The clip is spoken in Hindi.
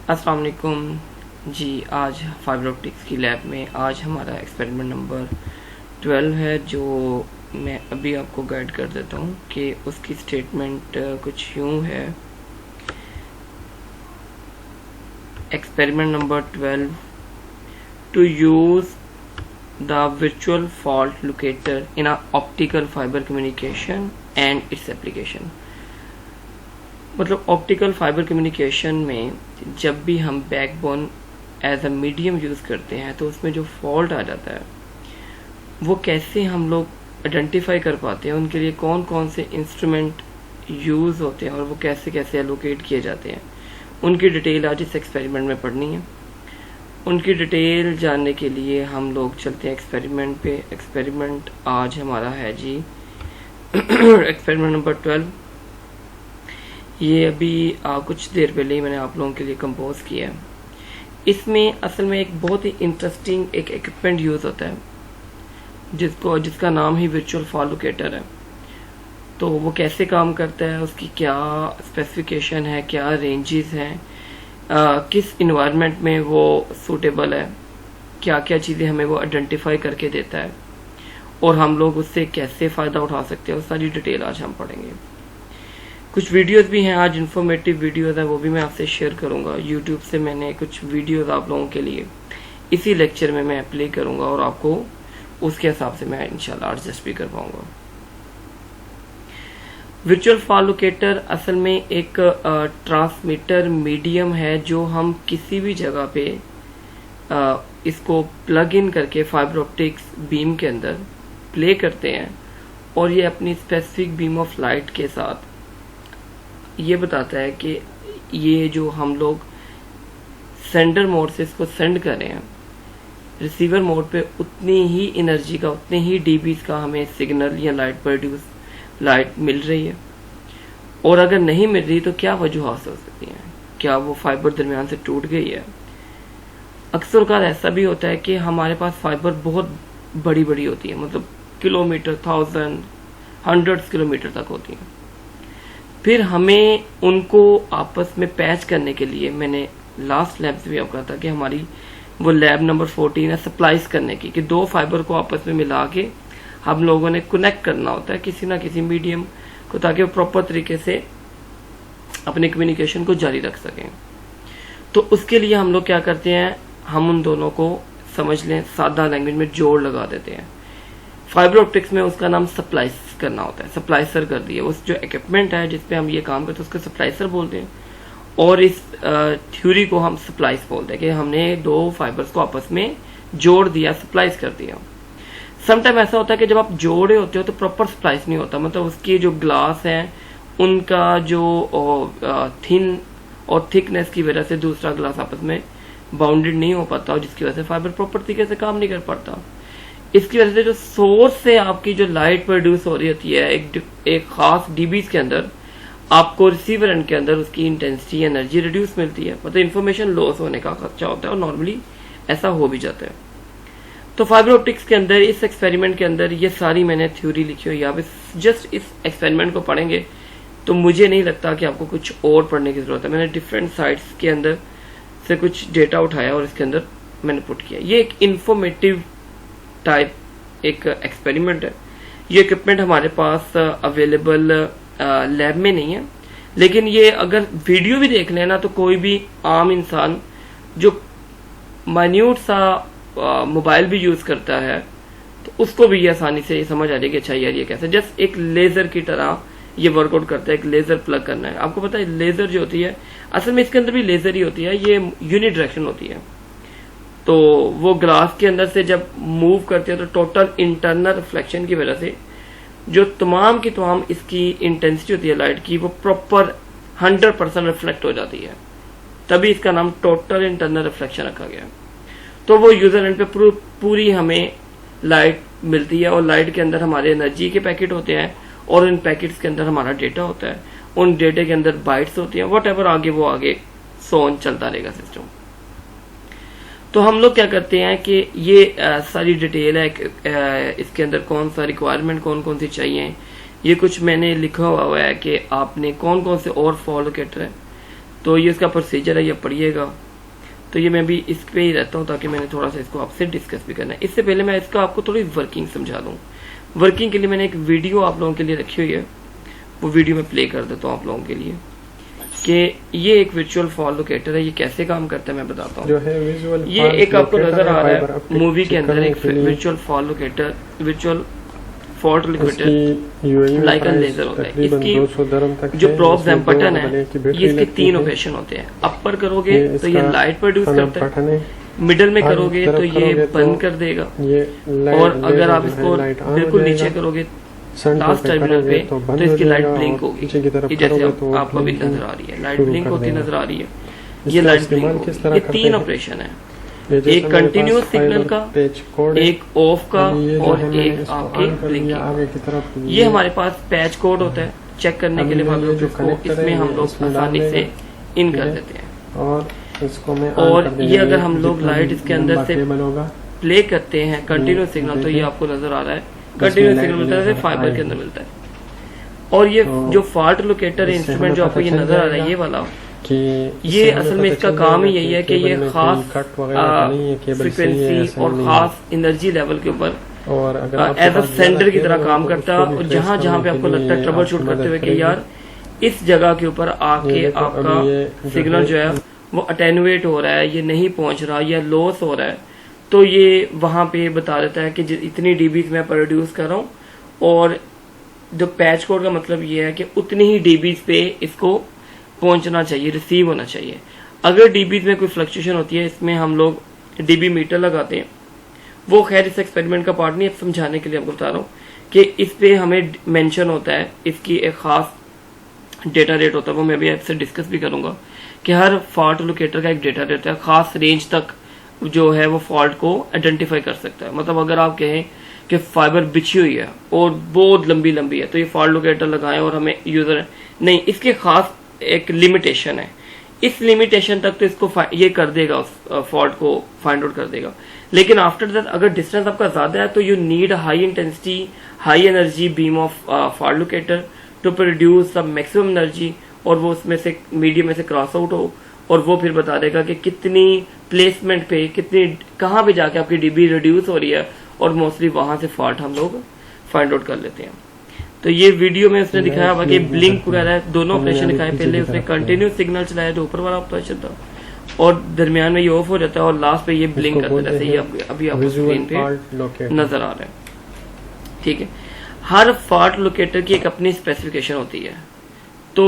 अस्सलाम वालेकुम जी। आज फाइबर ऑप्टिक्स की लैब में आज हमारा एक्सपेरिमेंट नंबर 12 है, जो मैं अभी आपको गाइड कर देता हूँ कि उसकी स्टेटमेंट कुछ यूँ है। Experiment number 12, to use the virtual fault locator in a optical fiber communication and its application। मतलब ऑप्टिकल फाइबर कम्युनिकेशन में जब भी हम backbone as a medium use करते हैं तो उसमें जो फॉल्ट आ जाता है वो कैसे हम लोग आइडेंटिफाई कर पाते हैं, उनके लिए कौन कौन से इंस्ट्रूमेंट यूज़ होते हैं और वो कैसे कैसे एलोकेट किए जाते हैं, उनकी डिटेल आज इस एक्सपेरिमेंट में पढ़नी है। उनकी डिटेल जानने के लिए हम लोग चलते हैं एक्सपेरिमेंट पे। एक्सपेरिमेंट आज हमारा है जी एक्सपेरिमेंट नंबर 12। ये अभी कुछ देर पहले ही मैंने आप लोगों के लिए कंपोज किया है। इसमें असल में एक बहुत ही इंटरेस्टिंग एक इक्विपमेंट यूज़ होता है जिसका नाम ही वर्चुअल फॉल्ट लोकेटर है। तो वो कैसे काम करता है, उसकी क्या स्पेसिफिकेशन है, क्या रेंजेस हैं, किस इन्वायरमेंट में वो सूटेबल है, क्या क्या चीज़ें हमें वो आइडेंटिफाई करके देता है और हम लोग उससे कैसे फ़ायदा उठा सकते हैं, वो सारी डिटेल आज हम पढ़ेंगे। कुछ वीडियोस भी हैं आज, इन्फॉर्मेटिव वीडियोस हैं, वो भी मैं आपसे शेयर करूंगा। यूट्यूब से मैंने कुछ वीडियोस आप लोगों के लिए इसी लेक्चर में मैं प्ले करूंगा और आपको उसके हिसाब से मैं इंशाल्लाह एडजस्ट भी कर पाऊंगा। वर्चुअल फॉल्ट लोकेटर असल में एक ट्रांसमीटर मीडियम है जो हम किसी भी जगह पे इसको प्लग इन करके फाइबर ऑप्टिक्स बीम के अंदर प्ले करते हैं और ये अपनी स्पेसिफिक बीम ऑफ लाइट के साथ ये बताता है कि ये जो हम लोग सेंडर मोड से इसको सेंड कर रहे हैं, रिसीवर मोड पे उतनी ही एनर्जी का, उतने ही डीबीज का हमें सिग्नल या लाइट मिल रही है, और अगर नहीं मिल रही तो क्या वजूहत हो सकती हैं, क्या वो फाइबर दरमियान से टूट गई है। अक्सर का ऐसा भी होता है कि हमारे पास फाइबर बहुत बड़ी बड़ी होती है, मतलब किलोमीटर, 1000, 100 किलोमीटर तक होती है। फिर हमें उनको आपस में पैच करने के लिए, मैंने लास्ट लैब से भी आपको कहा था कि हमारी वो लैब नंबर 14 है सप्लाइज करने की, कि दो फाइबर को आपस में मिला के हम लोगों ने कनेक्ट करना होता है किसी ना किसी मीडियम को, ताकि वो प्रॉपर तरीके से अपने कम्युनिकेशन को जारी रख सकें। तो उसके लिए हम लोग क्या करते हैं, हम उन दोनों को समझ लें सादा लैंग्वेज में जोड़ लगा देते हैं। फाइबर ऑप्टिक्स में उसका नाम सप्लाइस करना होता है, सप्लाइसर कर दिया। उस जो इक्विपमेंट है जिसपे हम ये काम करते हैं उसको सप्लाइसर बोलते हैं, और इस थ्योरी को हम सप्लाइस बोलते हैं कि हमने दो फाइबर्स को आपस में जोड़ दिया, सप्लाइस कर दिया। समटाइम ऐसा होता है कि जब आप जोड़े होते हो तो प्रॉपर सप्लाइस नहीं होता, मतलब उसकी जो ग्लास है उनका जो थिन और थिकनेस की वजह से दूसरा ग्लास आपस में बाउंडेड नहीं हो पाता, और जिसकी वजह से फाइबर प्रॉपर तरीके से काम नहीं कर पाता। इसकी वजह से जो सोर्स से आपकी जो लाइट प्रोड्यूस हो रही होती है एक खास डीबीज के अंदर, आपको रिसीवर एंड के अंदर उसकी इंटेंसिटी एनर्जी रिड्यूस मिलती है, मतलब इंफॉर्मेशन लॉस होने का खर्चा होता है, और नॉर्मली ऐसा हो भी जाता है। तो फाइबर ऑप्टिक्स के अंदर इस एक्सपेरिमेंट के अंदर ये सारी मैंने थ्योरी लिखी हुई है। आप जस्ट इस एक्सपेरिमेंट को पढ़ेंगे तो मुझे नहीं लगता कि आपको कुछ और पढ़ने की जरूरत है। मैंने डिफरेंट साइट्स के अंदर से कुछ डेटा उठाया और इसके अंदर मैंने पुट किया। ये एक इंफॉर्मेटिव टाइप एक एक्सपेरिमेंट है। ये इक्विपमेंट हमारे पास अवेलेबल लैब में नहीं है, लेकिन ये अगर वीडियो भी देख लेना तो कोई भी आम इंसान जो माइन्यूट सा मोबाइल भी यूज करता है तो उसको भी ये आसानी से ये समझ आ जाएगी, अच्छा यार ये कैसे, जस्ट एक लेजर की तरह ये वर्कआउट करता है। एक लेजर प्लग करना है, आपको पता है लेजर जो होती है असल में इसके अंदर भी लेजर ही होती है, ये यूनिडायरेक्शन होती है। तो वो ग्लास के अंदर से जब मूव करते हैं तो टोटल इंटरनल रिफ्लेक्शन की वजह से जो तमाम की तमाम इसकी इंटेंसिटी होती है लाइट की, वो प्रॉपर 100% रिफ्लेक्ट हो जाती है, तभी इसका नाम टोटल इंटरनल रिफ्लेक्शन रखा गया। तो वो यूजर एंड पे पूरी हमें लाइट मिलती है, और लाइट के अंदर हमारे एनर्जी के पैकेट होते हैं, और इन पैकेट्स के अंदर हमारा डेटा होता है, उन डेटे के अंदर बाइट्स होती हैं, वट एवर आगे वो आगे सोन चलता रहेगा सिस्टम। तो हम लोग क्या करते हैं कि ये सारी डिटेल है, इसके अंदर कौन सा रिक्वायरमेंट कौन कौन सी चाहिए, ये कुछ मैंने लिखा हुआ है कि आपने कौन कौन से और फॉलो लोकेटर है तो ये इसका प्रोसीजर है, ये पढ़िएगा। तो ये मैं भी इस पे ही रहता हूँ ताकि मैंने थोड़ा सा इसको आपसे डिस्कस भी करना है। इससे पहले मैं इसका आपको थोड़ी वर्किंग समझा दूँ। वर्किंग के लिए मैंने एक वीडियो आप लोगों के लिए रखी हुई है, वो वीडियो मैं प्ले कर देता हूँ आप लोगों के लिए कि ये एक वर्चुअल फॉल्ट लोकेटर है, ये कैसे काम करता है मैं बताता हूँ। जो है विजुअल ये एक आपको नजर आ रहा है मूवी के अंदर एक virtual fault locator, virtual fault locator like laser होता है। इसकी जो प्रॉप्स एंड बटन है ये इसके 3 ऑपरेशन होते हैं। अपर करोगे तो ये लाइट प्रोड्यूस करता है, मिडल में करोगे तो ये बंद कर देगा, और अगर आप इसको बिल्कुल नीचे करोगे लास्ट टर्मिनल पे तो इसकी लाइट ब्लिंक होगी। ये जैसे आपको अभी नजर आ रही है, लाइट ब्लिंक होती नजर आ रही है, ये लाइट ब्लिंक होगी। ये 3 ऑपरेशन है, एक कंटिन्यूअस सिग्नल का, एक ऑफ का और एक आपके ब्लिंकिंग। ये हमारे पास पैच कोड होता है चेक करने के लिए, इसमें हम लोग आसानी से इन कर देते हैं। और ये अगर हम लोग लाइट इसके अंदर से प्ले करते हैं कंटिन्यूस सिग्नल, तो ये आपको नजर आ रहा है कंटिन्यूस सिग्नल मिलता है, फाइबर के अंदर मिलता है। और ये जो फॉल्ट लोकेटर इंस्ट्रूमेंट जो आपको ये नजर आ रहा है ये वाला, ये असल में इसका काम ही यही है कि ये खास फ्रीक्वेंसी और खास एनर्जी लेवल के ऊपर एज अ सेंटर की तरह काम करता है। और जहां जहां पे आपको लगता है ट्रबल शूट करते हुए कि यार इस जगह के ऊपर आके आपका सिग्नल जो है वो अटेनुएट हो रहा है, ये नहीं पहुंच रहा या लॉस हो रहा है, तो ये वहां पे बता देता है कि इतनी डीबीज मैं प्रोड्यूस कर रहा हूँ। और जो पैच कोड का मतलब ये है कि उतनी ही डीबीज पे इसको पहुंचना चाहिए, रिसीव होना चाहिए। अगर डीबीज में कोई फ्लक्चुएशन होती है, इसमें हम लोग डीबी मीटर लगाते हैं, वो खैर इस एक्सपेरिमेंट का पार्ट नहीं है, समझाने के लिए आपको बता रहा हूँ कि इस पे हमें मेंशन होता है, इसकी एक खास डेटा रेट होता है, वो मैं भी आपसे डिस्कस भी करूंगा कि हर फॉल्ट लोकेटर का एक डेटा रेट है, खास रेंज तक जो है वो फॉल्ट को आइडेंटिफाई कर सकता है। मतलब अगर आप कहें कि फाइबर बिछी हुई है और बहुत लंबी लंबी है तो ये फॉल्ट लोकेटर लगाएं और हमें यूजर नहीं, इसके खास एक लिमिटेशन है, इस लिमिटेशन तक तो इसको ये कर देगा, उस फॉल्ट को फाइंड आउट कर देगा। लेकिन आफ्टर दैट अगर डिस्टेंस आपका ज्यादा है तो you need high intensity high energy beam of fault locator to produce the maximum energy, और वो उसमें से मीडियम में से क्रॉस आउट हो, और वो फिर बता देगा कि कितनी प्लेसमेंट पे कितनी कहाँ पे जाके आपकी डीबी रिड्यूस हो रही है, और मोस्टली वहां से फॉल्ट हम लोग फाइंड आउट कर लेते हैं। तो ये वीडियो में उसने दिखाया हुआ कि ब्लिंक वगैरह दोनों ऑपरेशन दिखाए। पहले उसने कंटिन्यूस सिग्नल चलाया जो ऊपर वाला ऑपरेशन था, और दरमियान में ये ऑफ हो जाता है, और लास्ट पे ये ब्लिंक करता है, जैसे ये अभी आपको स्क्रीन पे नजर आ रहा है। ठीक है, हर फॉल्ट लोकेटर की एक अपनी स्पेसिफिकेशन होती है। तो